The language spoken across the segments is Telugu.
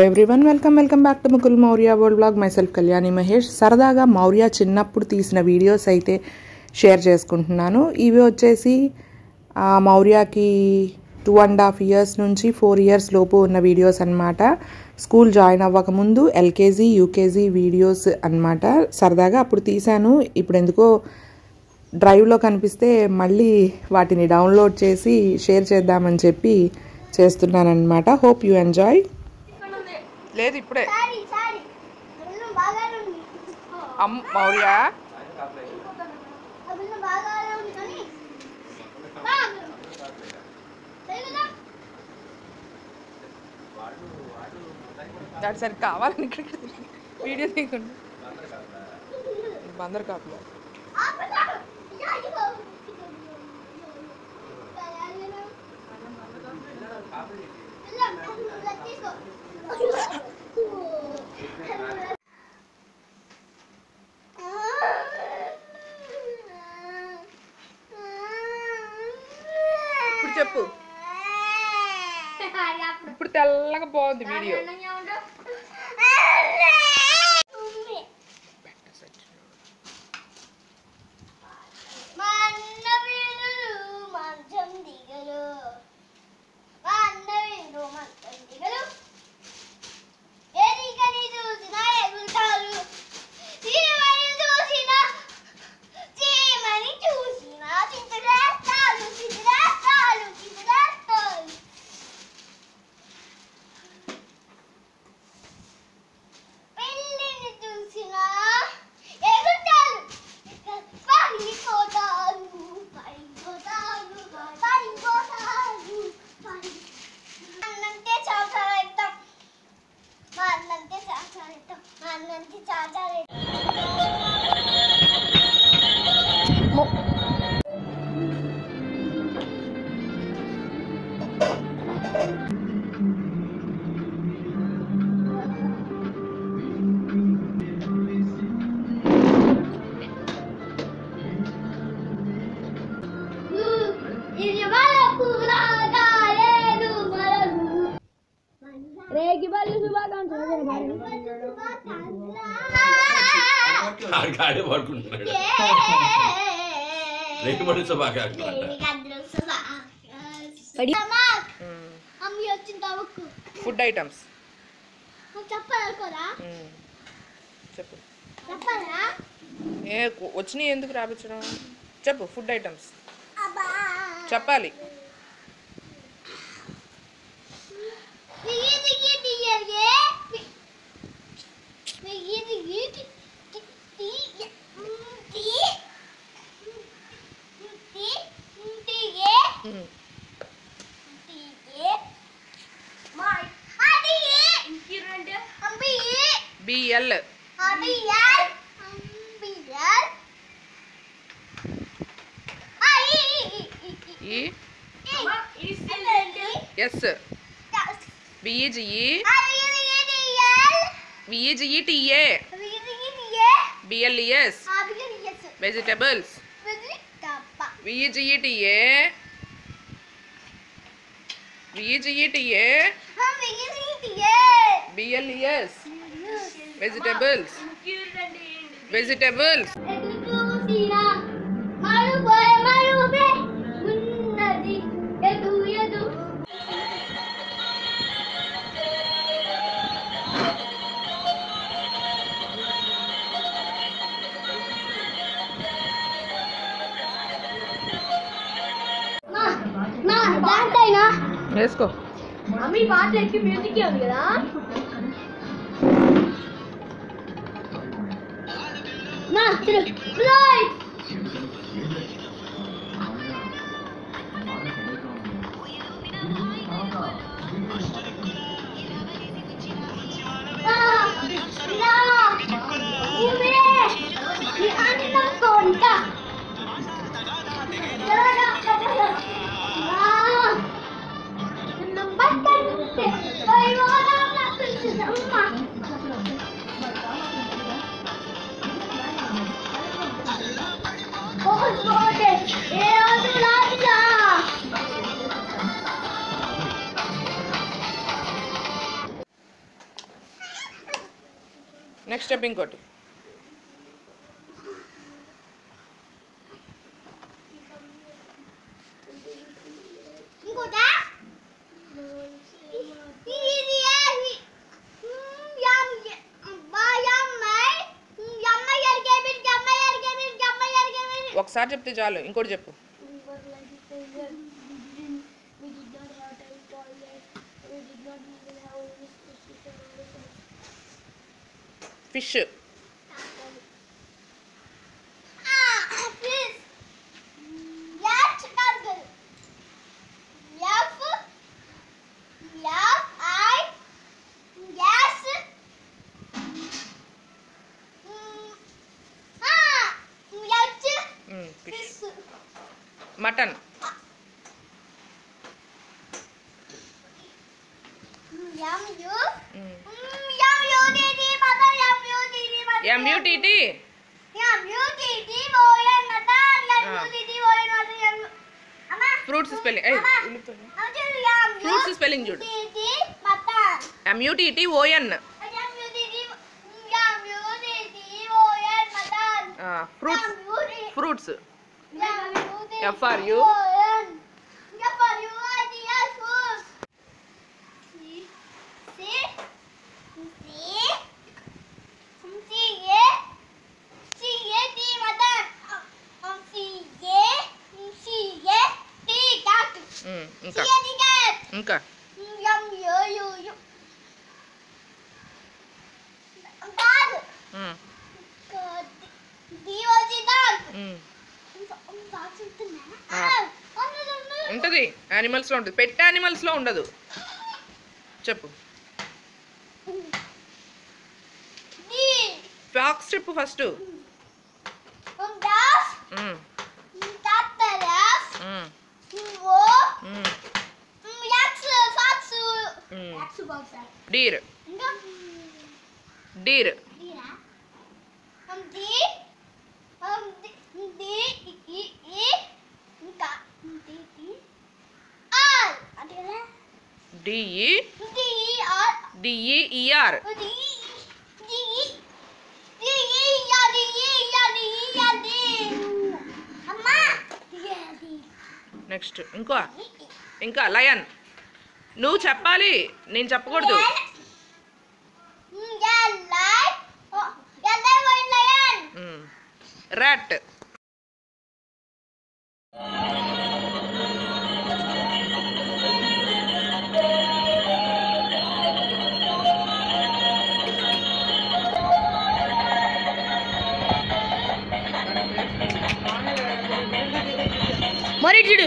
Everyone welcome back to Mukul Maurya world blog. My self Kalyani Mahesh. సరదాగా మౌర్య చిన్నప్పుడు తీసిన వీడియోస్ అయితే షేర్ చేసుకుంటున్నాను. ఇవి వచ్చేసి మౌర్యకి 2.5 years నుంచి 4 years లోపు ఉన్న వీడియోస్ అన్నమాట. స్కూల్ జాయిన్ అవ్వకముందు ఎల్కేజీ యూకేజీ వీడియోస్ అన్నమాట. సరదాగా అప్పుడు తీశాను. ఇప్పుడు ఎందుకో డ్రైవ్లో కనిపిస్తే మళ్ళీ వాటిని డౌన్లోడ్ చేసి షేర్ చేద్దామని చెప్పి చేస్తున్నాను అన్నమాట. Hope you enjoy. లేదు ఇప్పుడే మౌర్య సరే కావాలని ఇక్కడికి వీడియో తీయకుండా బందర్ కాపులో ఇప్పుడు చెప్పు. ఇప్పుడు తెల్లగా బాగుంది వీడియో. ఫుడ్ ఐటమ్స్ చెప్పు. ఏ వచ్చినాయి ఎందుకు రాపించడం? చెప్పు. ఫుడ్ ఐటమ్స్ చెప్పాలి. బిఎల్ ఎస్ బిఈజిఈ బిఈజిఈటిఏ బిఎల్ఈఎస్ వెజిటబుల్స్ బిఈజిఈటిఏ బిఈజిఈటిఏ బిఎల్ఈఎస్ వెజిటబుల్స్ వెజిటబుల్స్ వేసుకో. మమ్మీ పాటలు ఎక్కి మ్యూజిక్ ఉంది కదా. మా తిరు ప్లే నెక్స్ట్ స్టెప్ ఇంకోటి. ఒకసారి చెప్తే చాలు, ఇంకోటి చెప్పు. Fish. Mutton. Fruits spelling fruits spelling చూడు. MUTTON. Fruits fruits FRU. ఇంకా ఉంటుంది, యానిమల్స్లో ఉంటుంది, పెట్ యానిమల్స్లో ఉండదు. చెప్పు. ఫాక్స్ చెప్పు first. Deer. Deer. DEER. Next ఇంకా లయన్. నువ్వు చెప్పాలి, నేను చెప్పకూడదు. rat. మరి చూడు.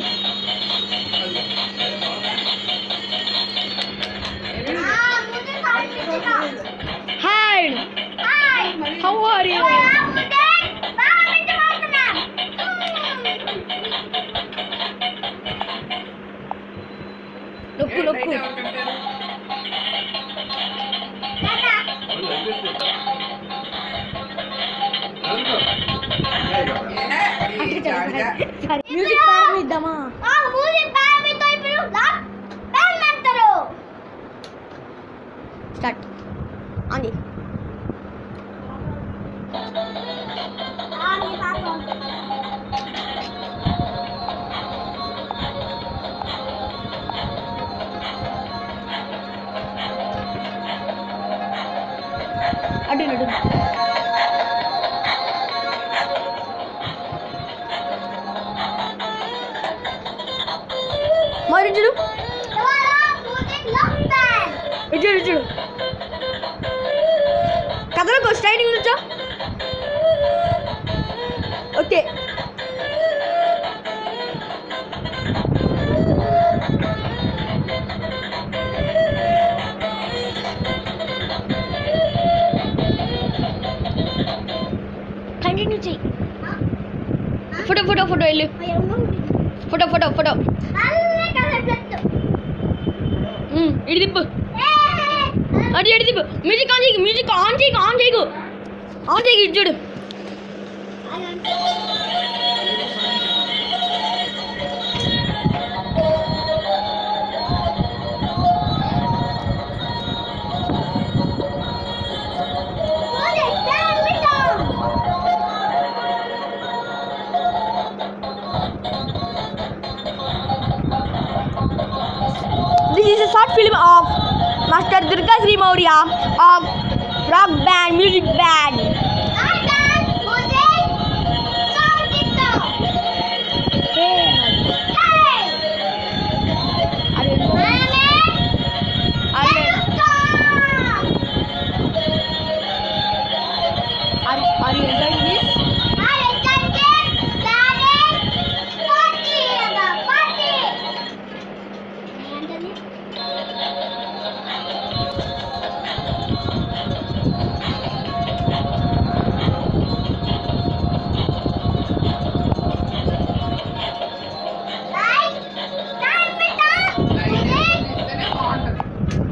Hi, how are you? నొక్కు నొక్కు. మ్యూజిక్ ప్రారంభిద్దామా? మ్యూజిక్ ప్రారంభిద్దాం. ఇప్పుడు బ్యాండ్ అంటారు. స్టార్ట్. ఆండి అడ్డు నడు. మరి చూడు చూడు చూడు. కథలకు స్టైలింగ్ నుంచో. ఓకే. కంటిన్యూ చెయ్యి. ఫోటో ఫోటో ఫోటో వెళ్ళు. Photo photo photo. ఇటు తిప్పు. అటు ఎటు తిప్పు. మ్యూజిక్ ఆన్ చేయకు. మ్యూజిక్ ఆన్ చేయకు. ఆన్ చేయకు. ఆన్ చేయకు. ఇటు చూడు. Durga Sri Maurya of rock band, music band. Are you enjoying this?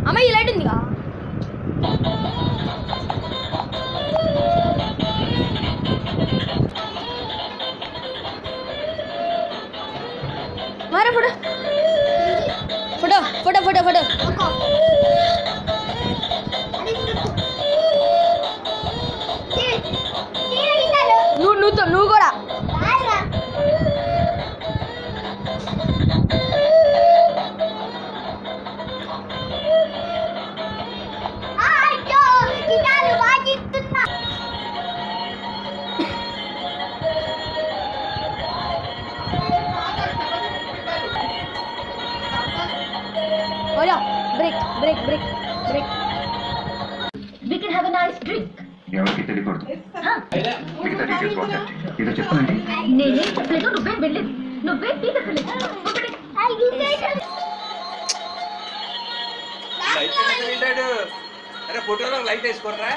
అమ్మ ఈ లైట్ ఉందిగా మరి photo photo photo photo photo నువ్వు కూడా break. We can have a nice drink. ఎవరికి తెలియకూడదు మిగతా డీటెయిల్స్ వాట్సాప్ చేయండి. ఏదో చెప్తానండి. నేనేం చెప్పలేదు, నువ్వేం వెళ్ళలేదు, నువ్వేం పీకలేదు. లైట్ ఫోటోలో లైట్ వేసుకోర్రా.